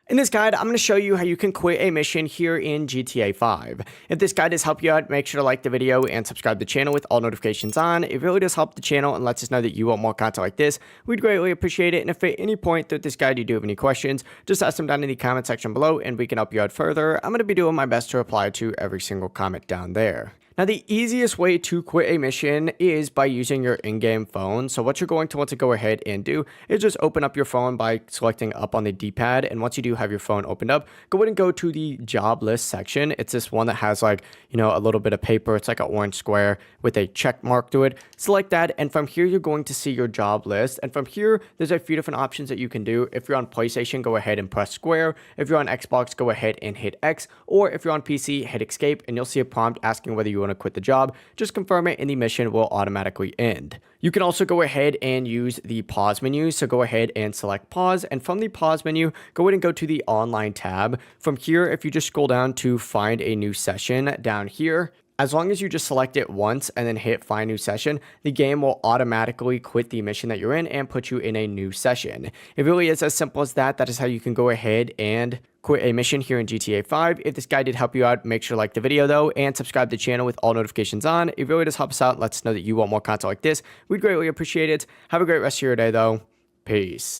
In this guide, I'm going to show you how you can quit a mission here in GTA 5. If this guide has helped you out, make sure to like the video and subscribe to the channel with all notifications on. It really does help the channel and lets us know that you want more content like this. We'd greatly appreciate it. And if at any point throughout this guide you do have any questions, just ask them down in the comment section below and we can help you out further. I'm going to be doing my best to reply to every single comment down there. Now, the easiest way to quit a mission is by using your in-game phone. So what you're going to want to go ahead and do is just open up your phone by selecting up on the D-pad. And once you do have your phone opened up, go ahead and go to the job list section. It's this one that has like, a little bit of paper. It's like an orange square with a check mark to it. Select that. And from here, you're going to see your job list. And from here, there's a few different options that you can do. If you're on PlayStation, go ahead and press square. If you're on Xbox, go ahead and hit X. Or if you're on PC, hit escape. And you'll see a prompt asking whether you want to quit the job. Just confirm it and the mission will automatically end. You can also go ahead and use the pause menu. So go ahead and select pause, and from the pause menu, go ahead and go to the online tab. From here, if you just scroll down to find a new session down here, as long as you just select it once and then hit find new session, the game will automatically quit the mission that you're in and put you in a new session. It really is as simple as that. That is how you can go ahead and quit a mission here in GTA 5. If this guide did help you out, make sure to like the video though and subscribe to the channel with all notifications on. It really does help us out and lets us know that you want more content like this. We'd greatly appreciate it. Have a great rest of your day though. Peace.